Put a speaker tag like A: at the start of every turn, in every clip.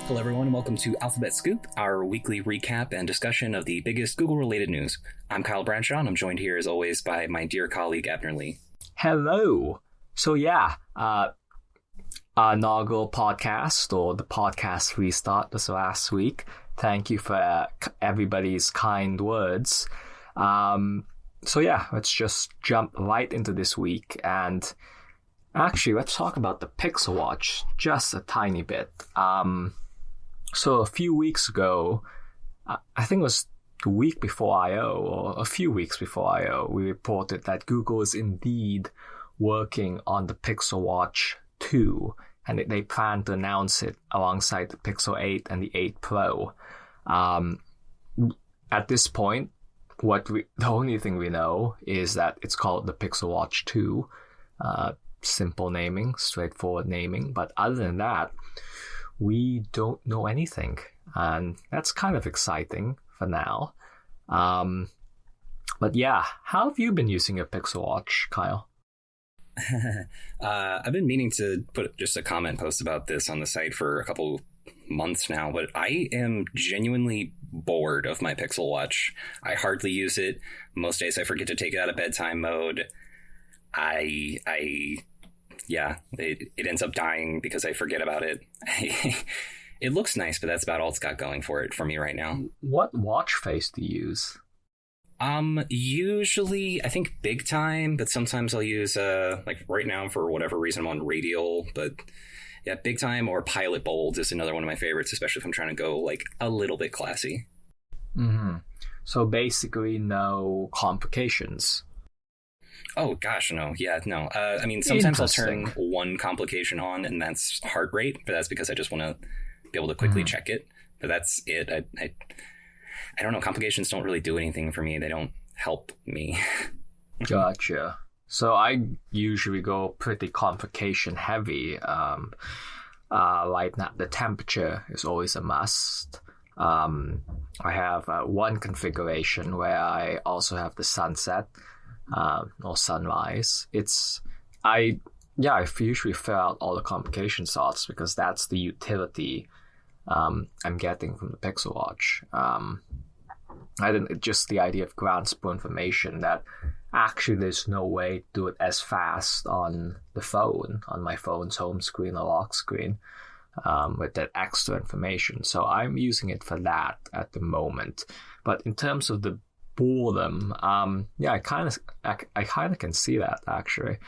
A: Hello, everyone, and welcome to Alphabet Scoop, our weekly recap and discussion of the biggest Google-related news. I'm Kyle Bradshaw, and I'm joined here, as always, by my dear colleague, Abner Lee.
B: Hello. So our inaugural podcast, or the podcast restart this last week. Thank you for everybody's kind words. Let's just jump right into this week. And actually, let's talk about the Pixel Watch just a tiny bit. So a few weeks ago, I think it was the week before I/O, or a few weeks before I/O, we reported that Google is indeed working on the Pixel Watch 2, and they plan to announce it alongside the Pixel 8 and the 8 Pro. At this point, the only thing we know is that it's called the Pixel Watch 2. Simple naming, straightforward naming. But other than that, we don't know anything. And that's kind of exciting for now. But yeah, how have you been using your Pixel Watch, Kyle?
A: I've been meaning to put just a comment post about this on the site for a couple months now, but I am genuinely bored of my Pixel Watch. I hardly use it. Most days I forget to take it out of bedtime mode. It ends up dying because I forget about it. It looks nice, but that's about all it's got going for it for me right now.
B: What watch face do you use?
A: Usually I think Big Time, but sometimes I'll use like right now for whatever reason I'm on Radial, but yeah, Big Time or Pilot Bold is another one of my favorites, especially if I'm trying to go like a little bit classy.
B: Mm-hmm. So basically no complications.
A: Oh gosh, no. Yeah, no. I mean, sometimes I'll turn one complication on, and that's heart rate, but that's because I just want to be able to quickly check it. But that's it. I don't know. Complications don't really do anything for me. They don't help me.
B: Gotcha. So I usually go pretty complication heavy. Like now, the temperature is always a must. I have one configuration where I also have the sunset. Or sunrise. I usually fill out all the complication slots because that's the utility I'm getting from the Pixel Watch. Just the idea of grasp information that actually there's no way to do it as fast on the phone, on my phone's home screen or lock screen, with that extra information. So I'm using it for that at the moment. But in terms of the boredom, I kind of can see that actually.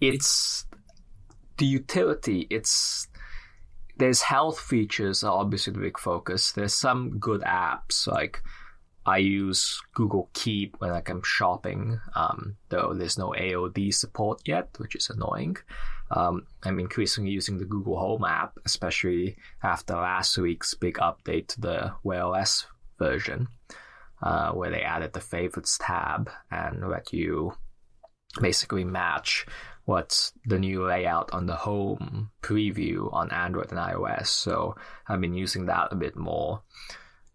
B: It's the utility. There's health features are obviously the big focus. There's some good apps, like I use Google Keep when I'm shopping, though there's no AOD support yet, which is annoying. I'm increasingly using the Google Home app, especially after last week's big update to the Wear OS version, where they added the favorites tab and let you basically match what's the new layout on the home preview on Android and iOS. So I've been using that a bit more.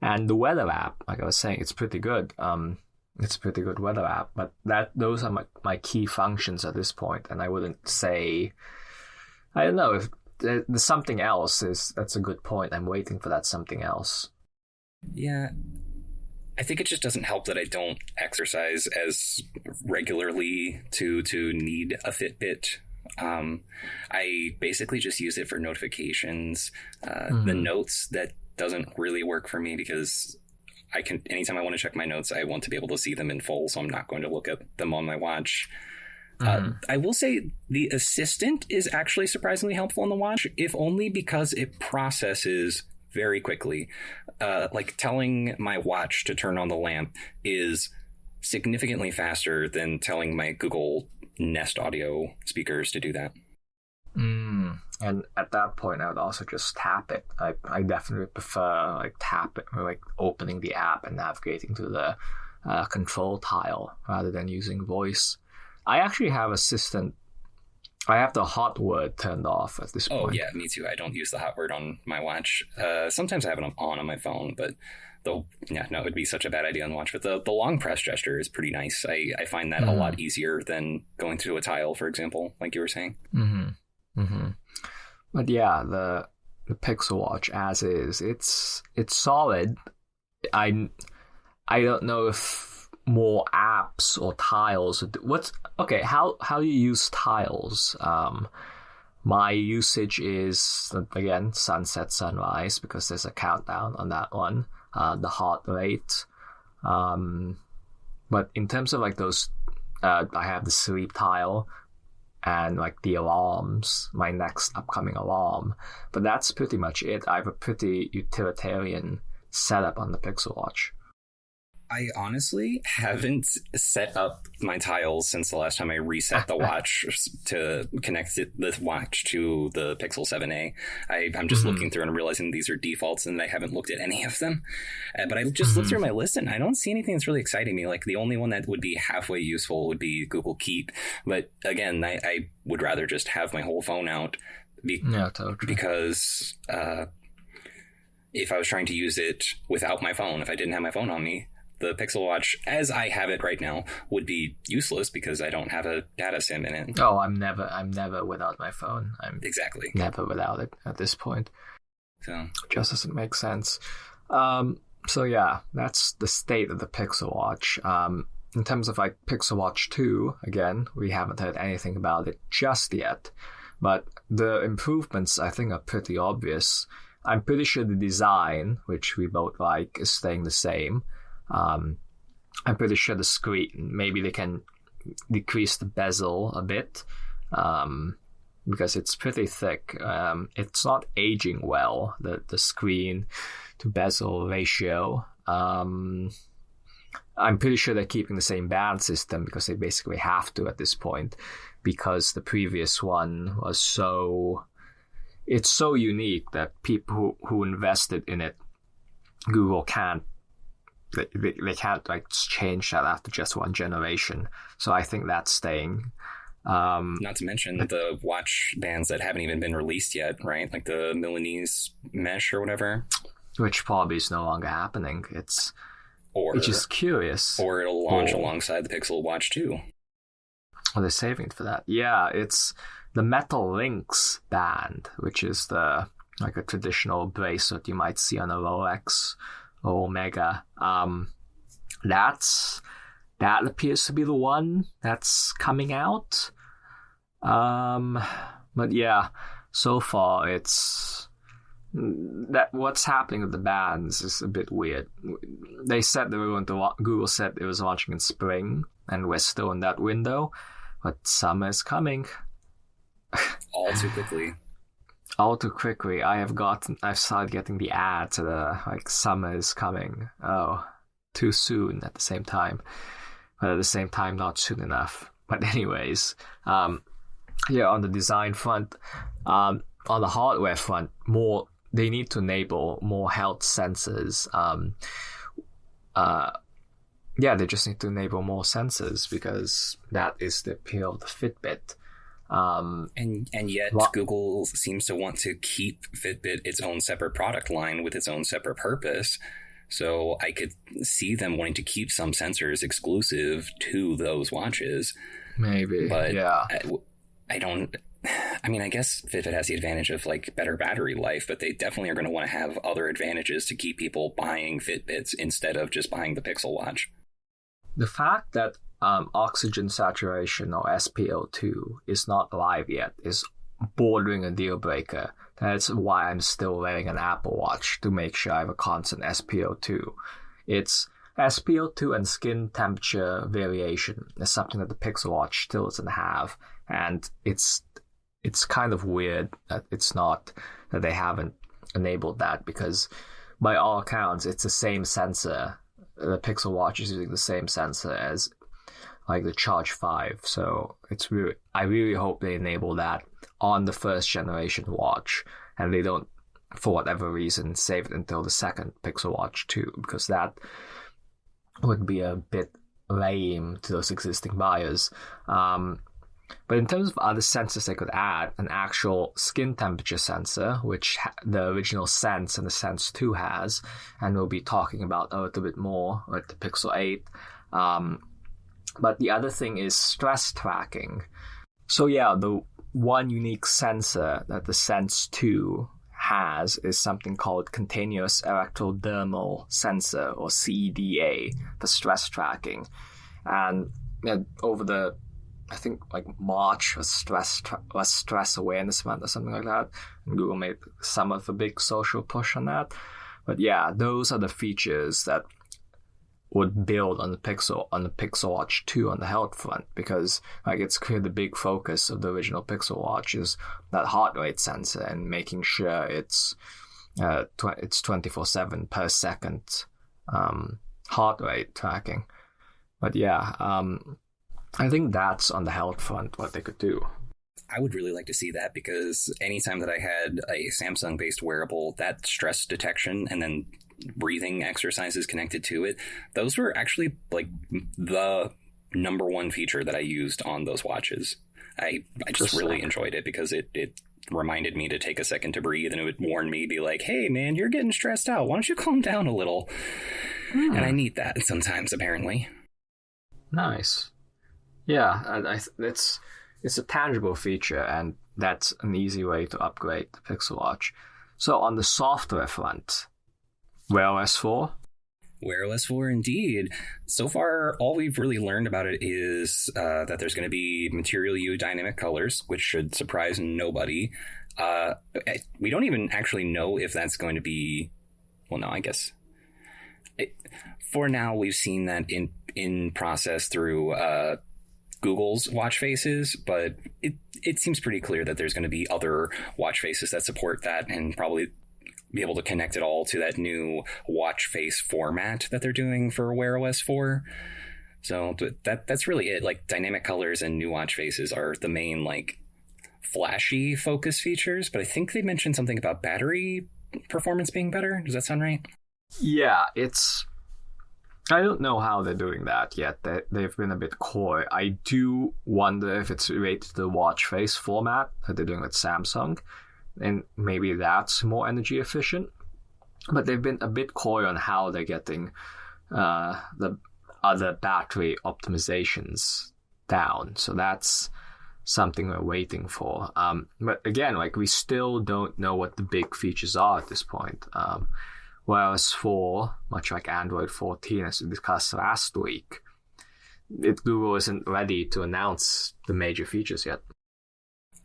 B: And the weather app, like I was saying, it's pretty good. It's a pretty good weather app, but those are my key functions at this point. And I wouldn't say, I don't know if there's something else. That's a good point. I'm waiting for that something else.
A: Yeah, I think it just doesn't help that I don't exercise as regularly to need a Fitbit. I basically just use it for notifications. The notes, that doesn't really work for me because anytime I want to check my notes, I want to be able to see them in full, so I'm not going to look at them on my watch. I will say the assistant is actually surprisingly helpful on the watch, if only because it processes very quickly. Like telling my watch to turn on the lamp is significantly faster than telling my Google Nest Audio speakers to do that.
B: And at that point, I would also just tap it. I definitely prefer like tap it, or like opening the app and navigating to the control tile rather than using voice. I actually have Assistant. I have the hot word turned off at this point.
A: Oh yeah, me too. I don't use the hot word on my watch. Sometimes I have it on my phone, but it would be such a bad idea on the watch. But the long press gesture is pretty nice. I find that a lot easier than going through a tile, for example, like you were saying.
B: But yeah, the Pixel Watch as is, it's solid. I don't know if more apps or tiles. What's okay? How do you use tiles? My usage is again sunset, sunrise because there's a countdown on that one. The heart rate. But in terms of like those, I have the sleep tile and like the alarms, my next upcoming alarm. But that's pretty much it. I have a pretty utilitarian setup on the Pixel Watch.
A: I honestly haven't set up my tiles since the last time I reset the watch to connect the watch to the Pixel 7a. I'm just looking through and realizing these are defaults and I haven't looked at any of them. But I just looked through my list and I don't see anything that's really exciting me. Like the only one that would be halfway useful would be Google Keep. But again, I would rather just have my whole phone out
B: totally.
A: Because if I was trying to use it without my phone, if I didn't have my phone on me, the Pixel Watch, as I have it right now, would be useless because I don't have a data SIM in it.
B: Oh, I'm never without my phone. I'm
A: exactly
B: never without it at this point.
A: So
B: it just doesn't make sense. So yeah, that's the state of the Pixel Watch. In terms of like Pixel Watch 2, again, we haven't heard anything about it just yet. But the improvements, I think, are pretty obvious. I'm pretty sure the design, which we both like, is staying the same. I'm pretty sure the screen, maybe they can decrease the bezel a bit, because it's pretty thick. It's not aging well, the screen to bezel ratio. I'm pretty sure they're keeping the same band system because they basically have to at this point, because the previous one was it's so unique that people who invested in it, Google can't, they can't like change that after just one generation. So I think that's staying.
A: Not to mention the watch bands that haven't even been released yet, right? Like the Milanese mesh or whatever.
B: Which probably is no longer happening. It's just curious.
A: Or it'll launch alongside the Pixel Watch 2.
B: Well, they're saving it for that. Yeah, it's the Metal Lynx band, which is a traditional bracelet you might see on a Rolex or Omega. That appears to be the one that's coming out. But yeah, so far it's that what's happening with the bands is a bit weird. They said they were going to Google said it was launching in spring, and we're still in that window, but summer is coming.
A: All too quickly.
B: All too quickly. I've started getting the ads that summer is coming. Oh, too soon at the same time. But at the same time, not soon enough. But anyways, on the design front, on the hardware front, they need to enable more health sensors. They just need to enable more sensors because that is the appeal of the Fitbit.
A: And yet Google seems to want to keep Fitbit its own separate product line with its own separate purpose. So I could see them wanting to keep some sensors exclusive to those watches.
B: Maybe,
A: but
B: yeah.
A: I don't. I mean, I guess Fitbit has the advantage of better battery life, but they definitely are going to want to have other advantages to keep people buying Fitbits instead of just buying the Pixel Watch.
B: The fact that oxygen saturation or SpO2 is not live yet is bordering a deal breaker. That's why I'm still wearing an Apple Watch, to make sure I have a constant SpO2. It's SpO2 and skin temperature variation is something that the Pixel Watch still doesn't have, and it's kind of weird that that they haven't enabled that, because by all accounts it's the same sensor. The Pixel Watch is using the same sensor as the Charge 5, so I really hope they enable that on the first generation watch, and they don't, for whatever reason, save it until the second Pixel Watch 2, because that would be a bit lame to those existing buyers. But in terms of other sensors they could add, an actual skin temperature sensor, which the original Sense and the Sense 2 has, and we'll be talking about a little bit more with the Pixel 8. But the other thing is stress tracking. So yeah, one unique sensor that the Sense 2 has is something called Continuous Electrodermal Sensor, or CEDA, for stress tracking. And over the, I think like March was stress awareness month or something like that, and Google made somewhat of a big social push on that. But yeah, those are the features that would build on the Pixel Watch 2 on the health front, because like it's clear the big focus of the original Pixel Watch is that heart rate sensor and making sure it's 24/7 per second heart rate tracking. But yeah, I think that's on the health front what they could do.
A: I would really like to see that, because anytime that I had a Samsung-based wearable, that stress detection and then breathing exercises connected to it, those were actually like the number one feature that I used on those watches. I just really enjoyed it, because it reminded me to take a second to breathe, and it would warn me, be like, hey man, you're getting stressed out, why don't you calm down a little? And I need that sometimes, apparently.
B: Nice. Yeah, it's a tangible feature, and that's an easy way to upgrade the Pixel Watch. So on the software front, Wear OS 4?
A: Wear OS 4, indeed. So far, all we've really learned about it is that there's going to be Material You dynamic colors, which should surprise nobody. We don't even actually know if that's going to be... Well, no, I guess... For now, we've seen that in process through Google's watch faces, but it seems pretty clear that there's going to be other watch faces that support that, and probably be able to connect it all to that new watch face format that they're doing for Wear OS 4. So that's really it. Like, dynamic colors and new watch faces are the main, like, flashy focus features, but I think they mentioned something about battery performance being better. Does that sound right?
B: Yeah, I don't know how they're doing that yet. They've been a bit coy. I do wonder if it's related to the watch face format that they're doing with Samsung, and maybe that's more energy efficient. But they've been a bit coy on how they're getting the other battery optimizations down. So that's something we're waiting for. But again, like, we still don't know what the big features are at this point. Whereas 4, much like Android 14, as we discussed last week, Google isn't ready to announce the major features yet.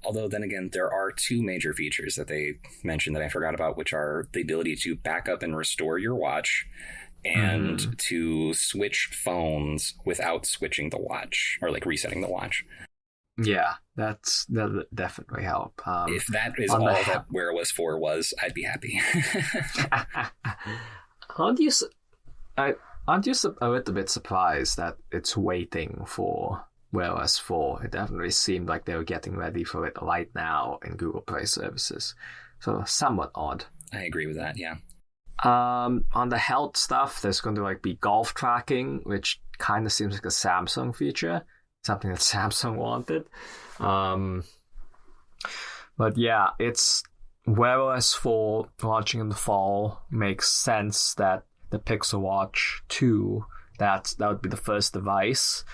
A: Although, then again, there are two major features that they mentioned that I forgot about, which are the ability to back up and restore your watch, and to switch phones without switching the watch, or like resetting the watch.
B: Yeah, that'll definitely help.
A: If that is all that Wear OS 4 was, I'd be happy.
B: Aren't you a little bit surprised that it's waiting for Wear OS 4? It definitely seemed like they were getting ready for it right now in Google Play services. So somewhat odd.
A: I agree with that, yeah.
B: On the health stuff, there's going to be golf tracking, which kind of seems like a Samsung feature. Something that Samsung wanted. But yeah, it's Wear OS 4 launching in the fall. Makes sense that the Pixel Watch 2, that would be the first device.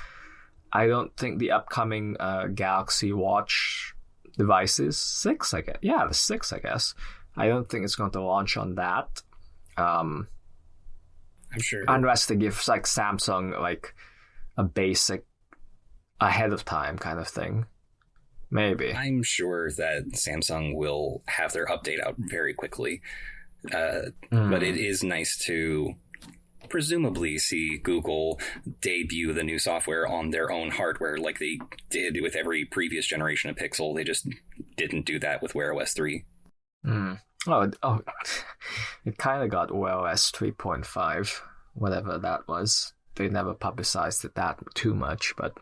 B: I don't think the upcoming Galaxy Watch devices, 6, I guess. Yeah, the 6, I guess. I don't think it's going to launch on that.
A: I'm sure.
B: Unless they give Samsung a basic ahead of time kind of thing. Maybe.
A: I'm sure that Samsung will have their update out very quickly. But it is nice to presumably see Google debut the new software on their own hardware like they did with every previous generation of Pixel. They just didn't do that with Wear OS 3.
B: Oh, it kind of got Wear OS 3.5, whatever that was. They never publicized it that too much, but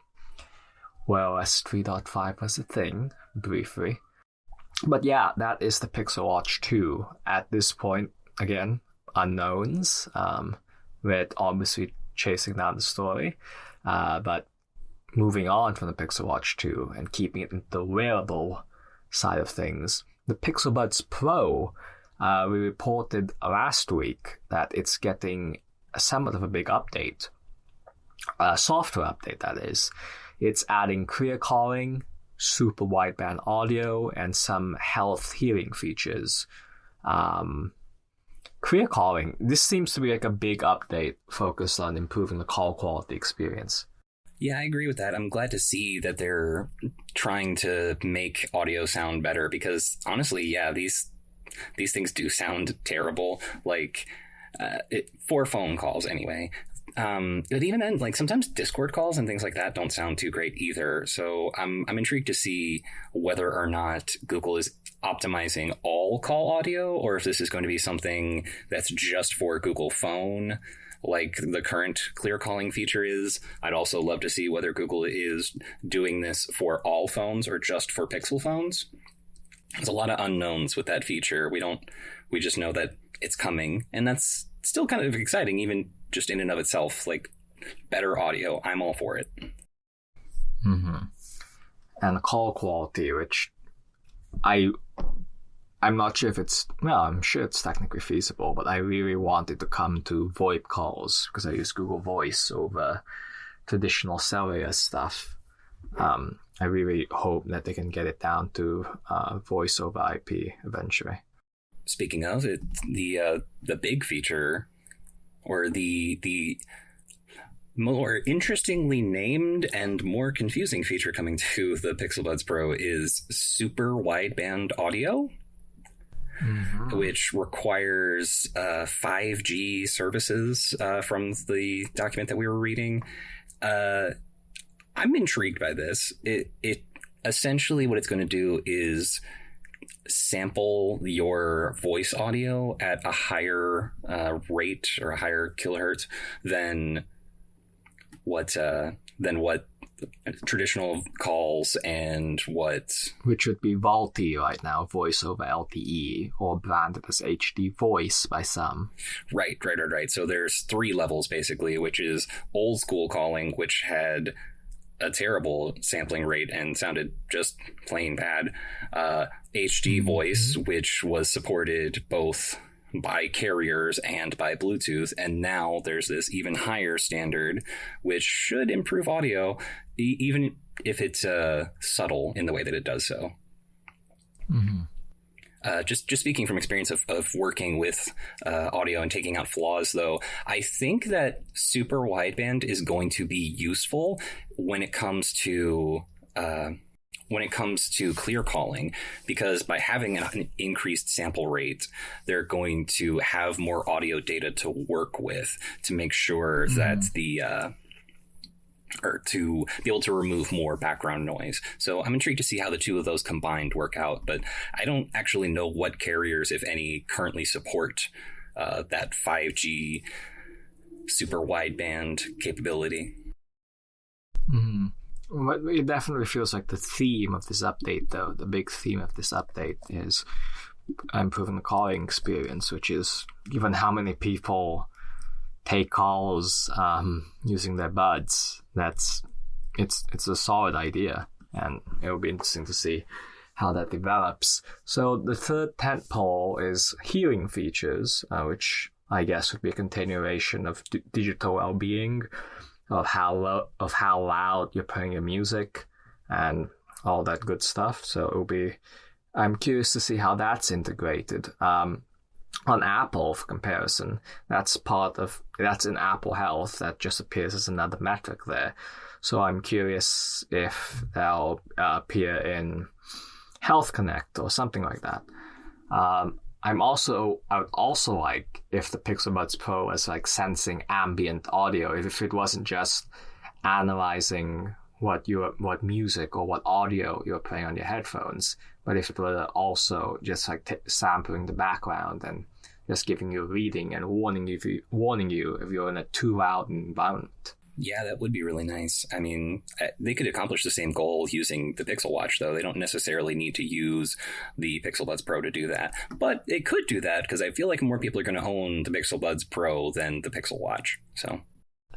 B: Wear OS 3.5 was a thing, briefly. But yeah, that is the Pixel Watch 2. At this point, again, unknowns. We're obviously chasing down the story. But moving on from the Pixel Watch 2 and keeping it in the wearable side of things, the Pixel Buds Pro, we reported last week that it's getting somewhat of a big update. A software update, that is. It's adding clear calling, super wideband audio and some health hearing features. Clear calling. This seems to be like a big update focused on improving the call quality experience.
A: Yeah, I agree with that. I'm glad to see that they're trying to make audio sound better because honestly, yeah, these things do sound terrible. Like for phone calls anyway. But even then, like sometimes Discord calls and things like that don't sound too great either. So I'm intrigued to see whether or not Google is optimizing all call audio, or if this is going to be something that's just for Google Phone, like the current clear calling feature is. I'd also love to see whether Google is doing this for all phones or just for Pixel phones. There's a lot of unknowns with that feature. We just know that it's coming, and that's still kind of exciting, even just in and of itself. Like, better audio, I'm all for it.
B: Mm-hmm. And call quality, which I'm not sure if I'm sure it's technically feasible, but I really wanted to come to VoIP calls because I use Google Voice over traditional cellular stuff. I really hope that they can get it down to voice over IP eventually.
A: Speaking of it, the big feature, or the more interestingly named and more confusing feature coming to the Pixel Buds Pro is super wideband audio. Mm-hmm. Which requires 5G services from the document that we were reading. I'm intrigued by this. It essentially what it's going to do is sample your voice audio at a higher rate or a higher kilohertz than what traditional calls and
B: which would be VoLTE right now, voice over LTE, or branded as HD voice by some.
A: Right. So there's 3 levels basically, which is old school calling, which had a terrible sampling rate and sounded just plain bad. HD voice, which was supported both by carriers and by Bluetooth, and now there's this even higher standard, which should improve audio, even if it's subtle in the way that it does so. Mm-hmm. Just speaking from experience of working with audio and taking out flaws, though, I think that super wideband is going to be useful when it comes to clear calling, because by having an increased sample rate, they're going to have more audio data to work with to make sure that or to be able to remove more background noise. So I'm intrigued to see how the two of those combined work out, but I don't actually know what carriers, if any, currently support that 5G super wideband capability.
B: Mm-hmm. It definitely feels like the theme of this update, though, the big theme of this update is improving the calling experience, which is, given how many people take calls using their buds, it's a solid idea, and it'll be interesting to see how that develops. So the third tentpole is hearing features, which I guess would be a continuation of digital well-being, of how loud you're playing your music and all that good stuff. So I'm curious to see how that's integrated. On Apple, for comparison, that's in Apple Health. That just appears as another metric there. So I'm curious if they'll appear in Health Connect or something like that. I would also like if the Pixel Buds Pro was like sensing ambient audio, if it wasn't just analyzing what music or what audio you're playing on your headphones, but if it were also just like sampling the background and just giving you a reading and warning you if you're in a too loud environment.
A: Yeah, that would be really nice. I mean, they could accomplish the same goal using the Pixel Watch, though. They don't necessarily need to use the Pixel Buds Pro to do that. But it could do that, because I feel like more people are going to own the Pixel Buds Pro than the Pixel Watch. So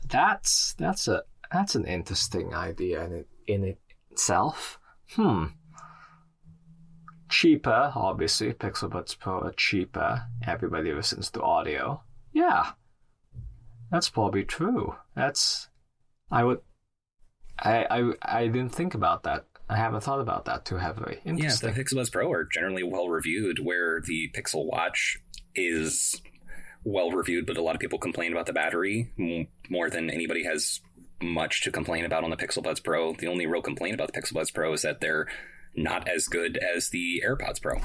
B: that's an interesting idea in itself. Cheaper, obviously. Pixel Buds Pro are cheaper. Everybody listens to audio. Yeah. That's probably true. I didn't think about that. I haven't thought about that too heavily. Interesting.
A: Yeah, the Pixel Buds Pro are generally well reviewed, where the Pixel Watch is well reviewed, but a lot of people complain about the battery more than anybody has much to complain about on the Pixel Buds Pro. The only real complaint about the Pixel Buds Pro is that they're not as good as the AirPods Pro.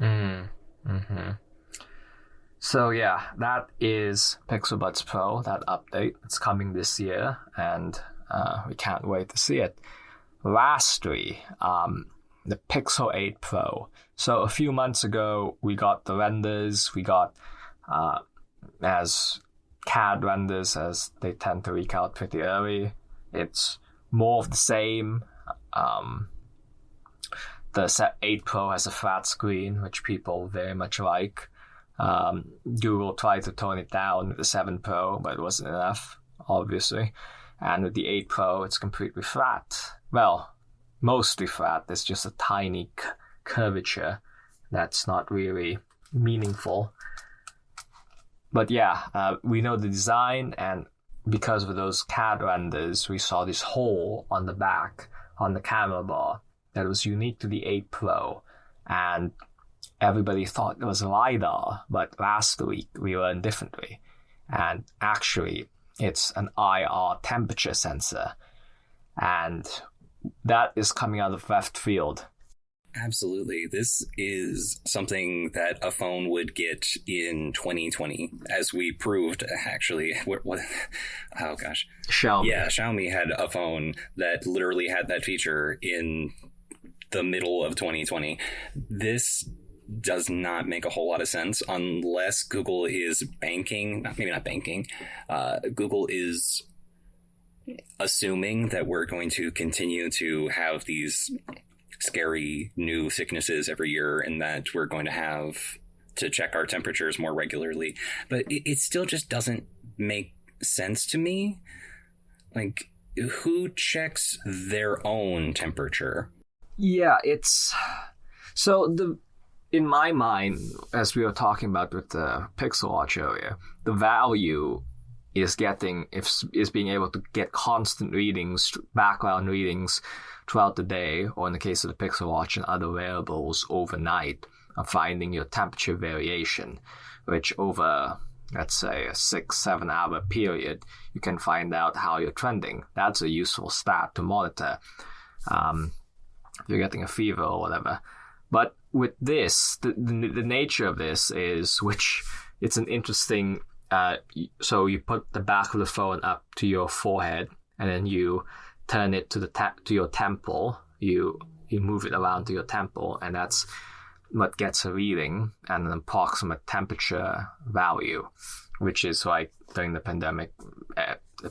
B: Mm-hmm. So yeah, that is Pixel Buds Pro, that update. It's coming this year, and we can't wait to see it. Lastly, the Pixel 8 Pro. So a few months ago, we got the renders. We got as CAD renders, as they tend to leak out pretty early. It's more of the same. The 8 Pro has a flat screen, which people very much like. Google tried to tone it down with the 7 Pro, but it wasn't enough, obviously. And with the 8 Pro, it's completely flat. Well, mostly flat. There's just a tiny curvature that's not really meaningful. But yeah, we know the design, and because of those CAD renders, we saw this hole on the back, on the camera bar, that was unique to the 8 Pro. And everybody thought it was LiDAR, but last week we learned differently. And actually, it's an IR temperature sensor. And that is coming out of left field.
A: Absolutely. This is something that a phone would get in 2020, as we proved, actually. Oh, gosh.
B: Xiaomi.
A: Yeah, Xiaomi had a phone that literally had that feature in the middle of 2020. This does not make a whole lot of sense unless Google is banking, maybe not banking, Google is assuming that we're going to continue to have these scary new sicknesses every year, and that we're going to have to check our temperatures more regularly. But it still just doesn't make sense to me. Like, who checks their own temperature?
B: Yeah, it's... So in my mind, as we were talking about with the Pixel Watch earlier, the value is being able to get constant readings, background readings throughout the day, or in the case of the Pixel Watch and other wearables overnight, of finding your temperature variation, which over, let's say, a 6-7 hour period, you can find out how you're trending. That's a useful stat to monitor if you're getting a fever or whatever. But with this, the nature of this is, which it's an interesting, so you put the back of the phone up to your forehead, and then you turn it to your temple. You move it around to your temple, and that's what gets a reading and an approximate temperature value, which is like during the pandemic,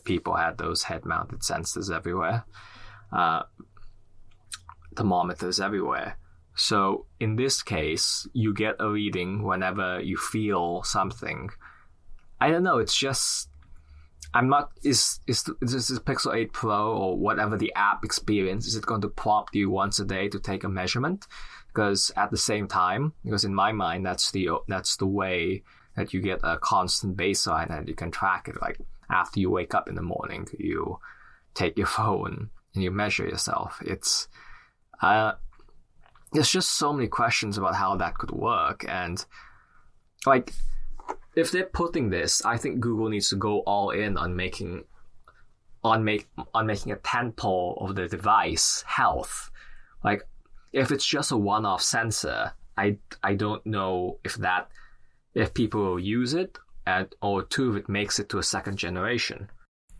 B: people had those head-mounted sensors everywhere, thermometers everywhere. So in this case, you get a reading whenever you feel something. I don't know. It's just, I'm not. Is this Pixel 8 Pro or whatever the app experience? Is it going to prompt you once a day to take a measurement? Because at the same time, because in my mind, that's the way that you get a constant baseline and you can track it. Like after you wake up in the morning, you take your phone and you measure yourself. It's there's just so many questions about how that could work. And like, if they're putting this, I think Google needs to go all in on making a tentpole of the device health. Like, if it's just a one-off sensor, I don't know if people will use it, or two, if it makes it to a second generation.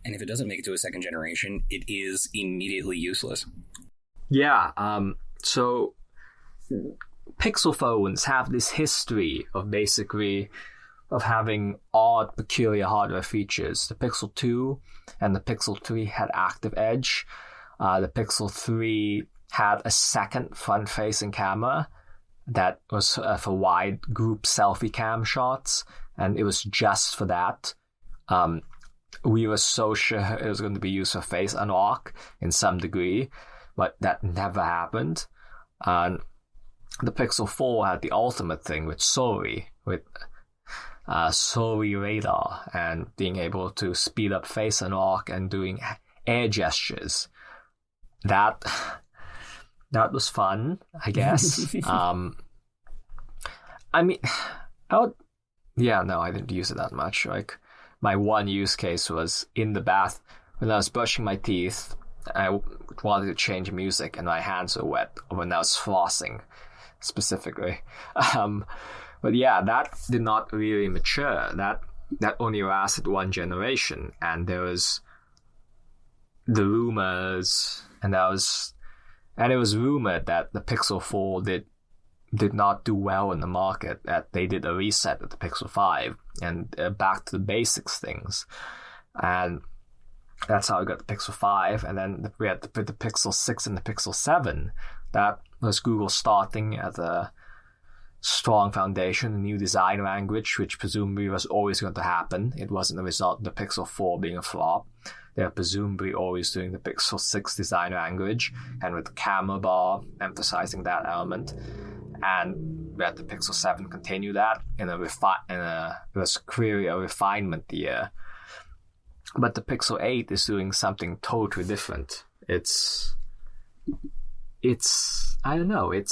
A: And if it doesn't make it to a second generation, it is immediately useless.
B: Yeah. So Pixel phones have this history of having odd, peculiar hardware features. The Pixel 2 and the Pixel 3 had active edge. The Pixel 3 had a second front-facing camera that was for wide group selfie cam shots, and it was just for that. We were so sure it was going to be used for face unlock in some degree, but that never happened. And the Pixel 4 had the ultimate thing with Sori, with Sori radar, and being able to speed up face unlock and doing air gestures. that was fun, I guess. I mean, I didn't use it that much. Like, my one use case was in the bath when I was brushing my teeth. I wanted to change music, and my hands were wet when I was flossing, specifically. But yeah, that did not really mature. That only lasted one generation, and there was the rumors, and it was rumored that the Pixel 4 did not do well in the market, that they did a reset of the Pixel 5 and back to the basics things. And that's how we got the Pixel 5. And then we had the Pixel 6 and the Pixel 7. That was Google starting at a strong foundation, a new design language, which presumably was always going to happen. It wasn't a result of the Pixel 4 being a flop. They're presumably always doing the Pixel 6 design language, and with the camera bar emphasizing that element. And we had the Pixel 7 continue that it was clearly a refinement year. But the Pixel 8 is doing something totally different. It's I don't know, it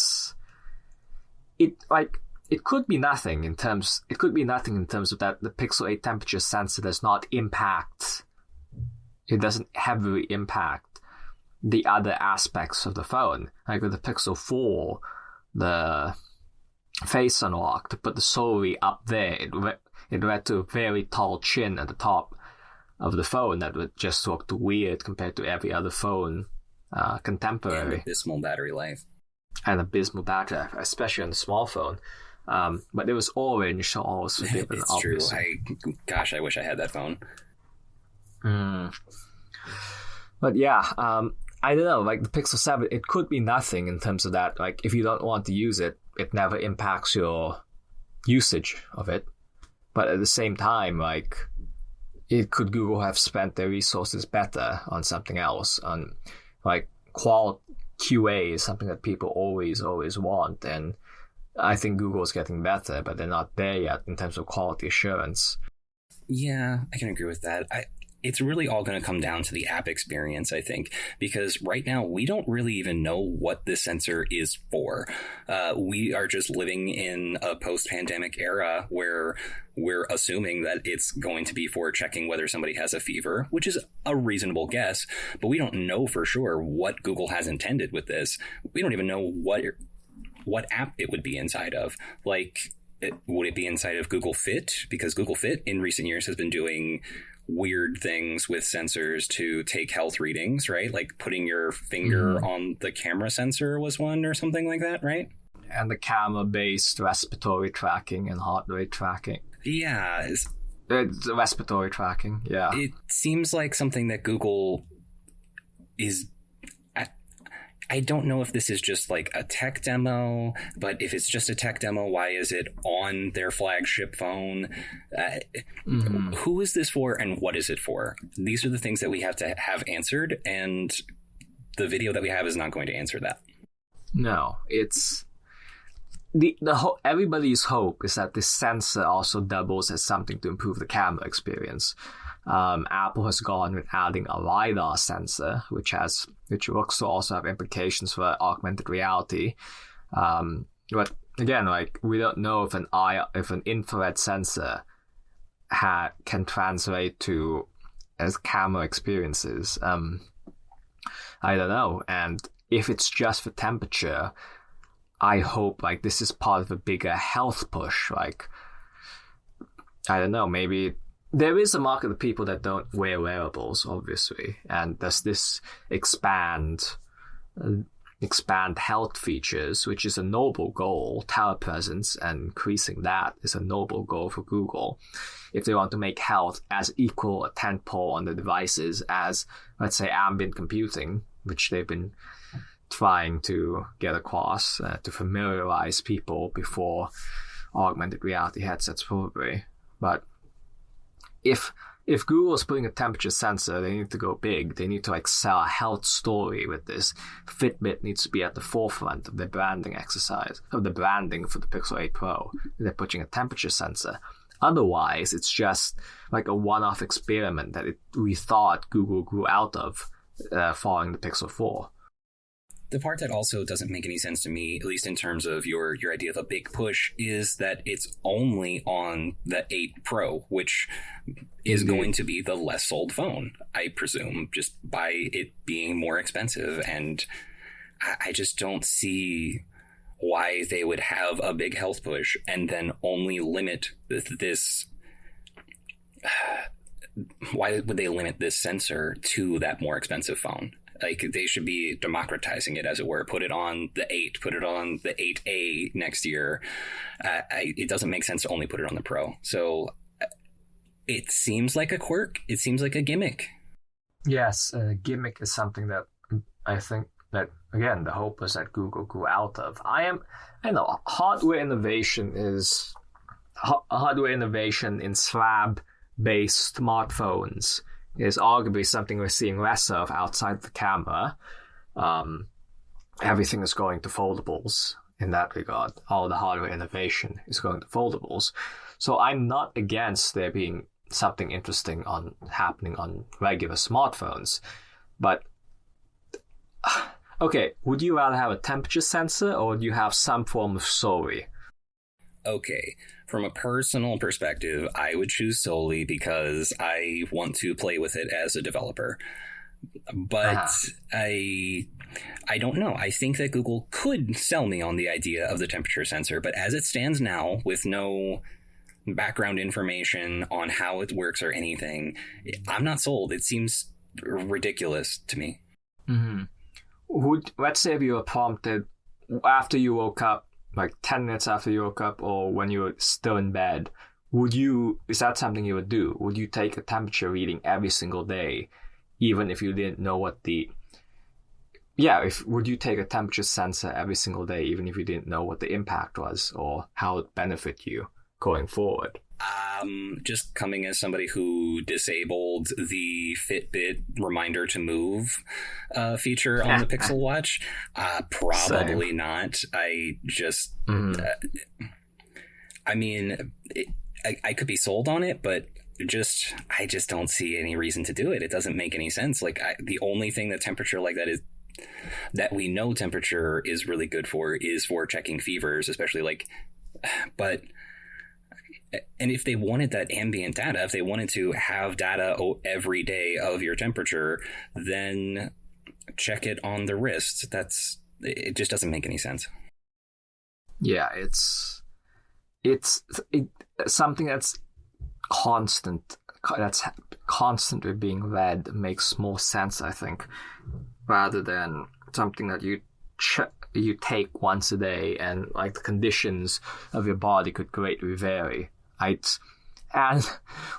B: could be nothing in terms of that the Pixel 8 temperature sensor does not impact, it doesn't heavily impact the other aspects of the phone. Like with the Pixel 4, the face unlock, to put the Soli up there, it led to a very tall chin at the top of the phone that would just look weird compared to every other phone contemporary.
A: And abysmal battery life.
B: And abysmal battery life, especially on the small phone. But it was orange, so all was forgiven.
A: It's obviously true. I wish I had that phone.
B: But yeah, I don't know, like the Pixel 7, it could be nothing in terms of that. Like, if you don't want to use it, it never impacts your usage of it. But at the same time, like, Google have spent their resources better on something else? On, like, QA is something that people always want, and I think Google's getting better, but they're not there yet in terms of quality assurance.
A: Yeah, I can agree with that. It's really all going to come down to the app experience, I think, because right now we don't really even know what this sensor is for. We are just living in a post-pandemic era where we're assuming that it's going to be for checking whether somebody has a fever, which is a reasonable guess, but we don't know for sure what Google has intended with this. We don't even know what app it would be inside of. Like, would it be inside of Google Fit? Because Google Fit in recent years has been doing weird things with sensors to take health readings, right? Like putting your finger on the camera sensor was one, or something like that, right?
B: And the camera-based respiratory tracking and heart rate tracking.
A: Yeah.
B: It's respiratory tracking, yeah.
A: It seems like something that Google is... I don't know if this is just like a tech demo, but if it's just a tech demo, why is it on their flagship phone? Who is this for, and what is it for? These are the things that we have to have answered, and the video that we have is not going to answer that.
B: No, it's everybody's hope is that this sensor also doubles as something to improve the camera experience. Apple has gone with adding a LiDAR sensor, which looks to also have implications for augmented reality. But again, like, we don't know if an infrared sensor can translate to as camera experiences. I don't know. And if it's just for temperature, I hope like this is part of a bigger health push. Like, I don't know, maybe there is a market of people that don't wear wearables, obviously, and does this expand health features, which is a noble goal. Telepresence and increasing that is a noble goal for Google. If they want to make health as equal a tentpole on the devices as, let's say, ambient computing, which they've been trying to get across to familiarize people before augmented reality headsets, probably. But if Google is putting a temperature sensor, they need to go big. They need to like sell a health story with this. Fitbit needs to be at the forefront of their branding exercise, of the branding for the Pixel 8 Pro. They're putting a temperature sensor. Otherwise, it's just like a one-off experiment that we thought Google grew out of following the Pixel 4.
A: The part that also doesn't make any sense to me, at least in terms of your idea of a big push, is that it's only on the 8 Pro, which is going to be the less sold phone, I presume, just by it being more expensive. And I just don't see why they would have a big health push and then only limit this. Why would they limit this sensor to that more expensive phone? Like, they should be democratizing it, as it were. Put it on the 8, put it on the 8A next year. It doesn't make sense to only put it on the Pro. So it seems like a quirk. It seems like a gimmick.
B: Yes, gimmick is something that I think that, again, the hope is that Google grew out of. I know hardware innovation in slab-based smartphones is arguably something we're seeing less of outside the camera. Everything is going to foldables in that regard. All the hardware innovation is going to foldables. So I'm not against there being something interesting happening on regular smartphones. But, okay, would you rather have a temperature sensor or would you have some form of Sori?
A: Okay, from a personal perspective, I would choose Soli because I want to play with it as a developer. But I don't know. I think that Google could sell me on the idea of the temperature sensor, but as it stands now, with no background information on how it works or anything, I'm not sold. It seems ridiculous to me.
B: Mm-hmm. Let's say if you were prompted after you woke up, like 10 minutes after you woke up or when you were still in bed, is that something you would do? Would you take a temperature reading every single day, even if you didn't know would you take a temperature sensor every single day, even if you didn't know what the impact was or how it benefit you going forward?
A: Just coming as somebody who disabled the Fitbit reminder to move feature on the Pixel Watch, probably Same. Not. I just, I mean, I could be sold on it, but I just don't see any reason to do it. It doesn't make any sense. Like, the only thing that temperature like that is, that we know temperature is really good for, is for checking fevers, especially but. And if they wanted that ambient data, if they wanted to have data every day of your temperature, then check it on the wrist. It just doesn't make any sense.
B: Yeah, it's something that's constantly being read makes more sense, I think, rather than something that you take once a day and like the conditions of your body could greatly vary. And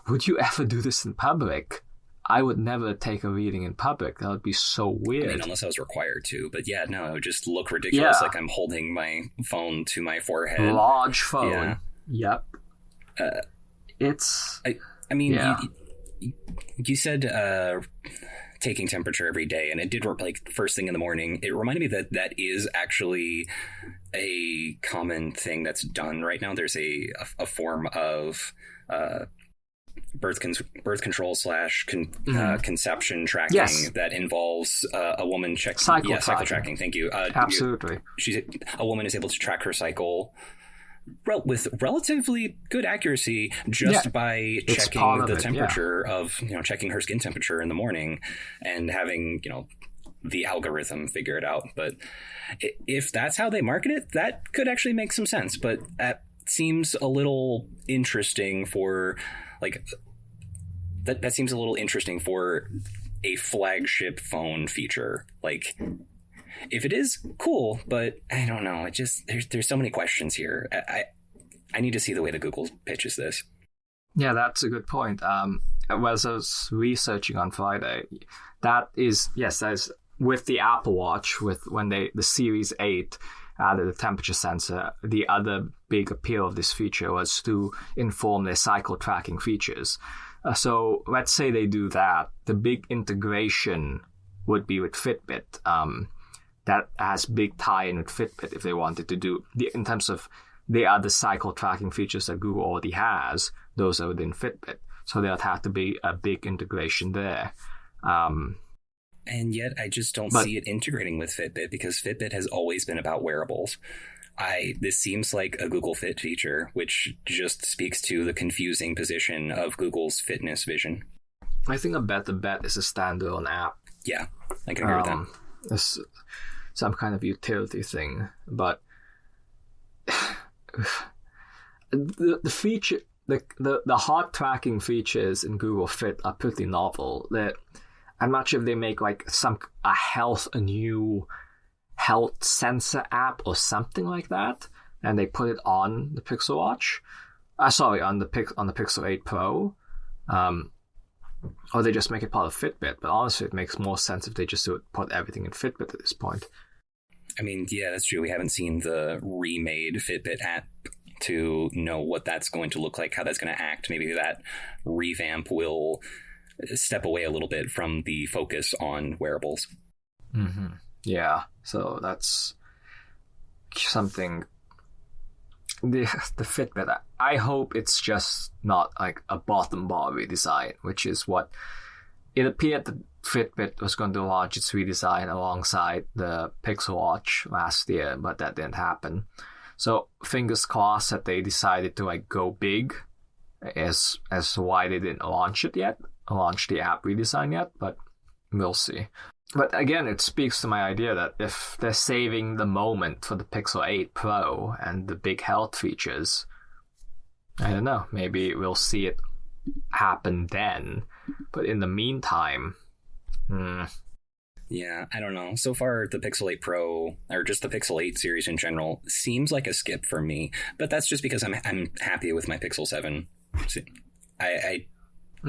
B: would you ever do this in public? I would never take a reading in public. That would be so weird.
A: I mean, unless I was required to. But yeah, no, it would just look ridiculous. Like I'm holding my phone to my forehead.
B: Large phone.
A: Yeah.
B: Yep.
A: I mean, yeah. You said taking temperature every day, and it did work like first thing in the morning. It reminded me that is actually a common thing that's done right now. There's a form of birth control / conception tracking that involves a woman checking cycle tracking. Thank you.
B: Absolutely.
A: A woman is able to track her cycle with relatively good accuracy just by checking the temperature of checking her skin temperature in the morning and having the algorithm figure it out. But if that's how they market it, that could actually make some sense. But that seems a little interesting for that seems a little interesting for a flagship phone feature. Like, if it is, cool, but I don't know. It just there's so many questions here. I need to see the way that Google pitches this.
B: Yeah, that's a good point. As I was researching on Friday, that is with the Apple Watch, when the Series 8 added a temperature sensor, the other big appeal of this feature was to inform their cycle tracking features. So let's say they do that. The big integration would be with Fitbit. That has big tie-in with Fitbit if they wanted to do, in terms of the other cycle tracking features that Google already has, those are within Fitbit. So there'd have to be a big integration there.
A: And yet I just don't see it integrating with Fitbit, because Fitbit has always been about wearables. This seems like a Google Fit feature, which just speaks to the confusing position of Google's fitness vision.
B: I think a better bet is a standalone app.
A: Yeah, I can agree with that.
B: It's some kind of utility thing, but the feature, the heart tracking features in Google Fit are pretty novel. That I'm not sure if they make like a new health sensor app or something like that, and they put it on the Pixel Watch. On the Pixel 8 Pro. Or they just make it part of Fitbit, but honestly, it makes more sense if they just put everything in Fitbit at this point.
A: I mean, yeah, that's true. We haven't seen the remade Fitbit app to know what that's going to look like, how that's going to act. Maybe that revamp will step away a little bit from the focus on wearables.
B: Mm-hmm. Yeah, so that's something. The Fitbit, I hope it's just not like a bottom bar redesign, which is what it appeared that Fitbit was going to launch its redesign alongside the Pixel Watch last year, but that didn't happen. So fingers crossed that they decided to like go big, as why they didn't launch the app redesign yet, but we'll see. But again, it speaks to my idea that if they're saving the moment for the Pixel 8 Pro and the big health features, I don't know, maybe we'll see it happen then. But in the meantime,
A: yeah, I don't know. So far, the Pixel 8 Pro, or just the Pixel 8 series in general, seems like a skip for me. But that's just because I'm happy with my Pixel 7.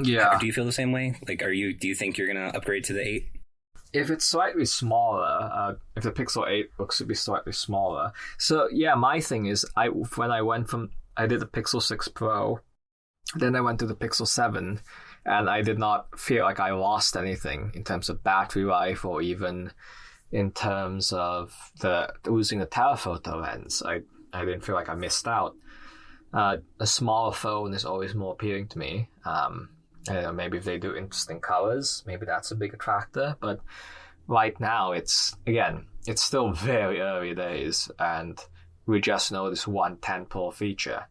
B: Yeah.
A: Do you feel the same way? Like, do you think you're gonna upgrade to the 8?
B: If it's slightly smaller, if the Pixel 8 looks to be slightly smaller. So yeah, my thing is, I did the Pixel 6 Pro, then I went to the Pixel 7, and I did not feel like I lost anything in terms of battery life or even in terms of using the telephoto lens. I didn't feel like I missed out. A smaller phone is always more appealing to me. I don't know, maybe if they do interesting colors, maybe that's a big attractor. But right now, it's still very early days, and we just know this one tentpole feature.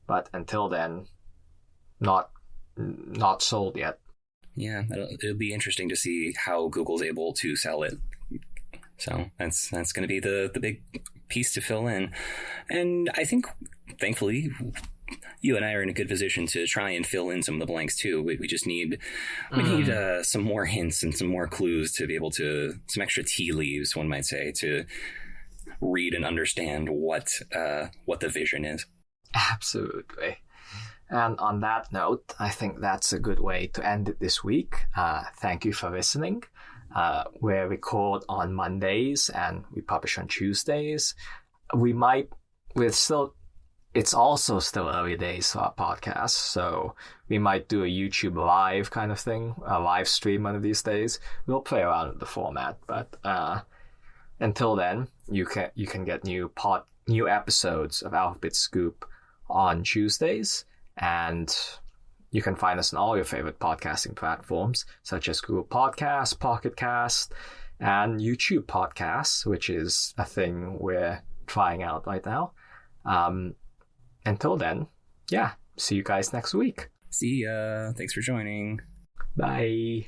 B: But until then, not sold yet.
A: Yeah, it'll be interesting to see how Google's able to sell it. So that's going to be the big piece to fill in. And I think, thankfully, you and I are in a good position to try and fill in some of the blanks too. We just need some more hints and some more clues to be able to, some extra tea leaves, one might say, to read and understand what the vision is.
B: Absolutely. And on that note, I think that's a good way to end it this week. Thank you for listening. We record on Mondays and we publish on Tuesdays. It's also still early days for our podcast, so we might do a YouTube live kind of thing, a live stream one of these days. We'll play around with the format, but until then, you can get new episodes of Alphabet Scoop on Tuesdays, and you can find us on all your favorite podcasting platforms, such as Google Podcasts, Pocket Cast, and YouTube Podcasts, which is a thing we're trying out right now. Until then, yeah, see you guys next week.
A: See ya. Thanks for joining.
B: Bye.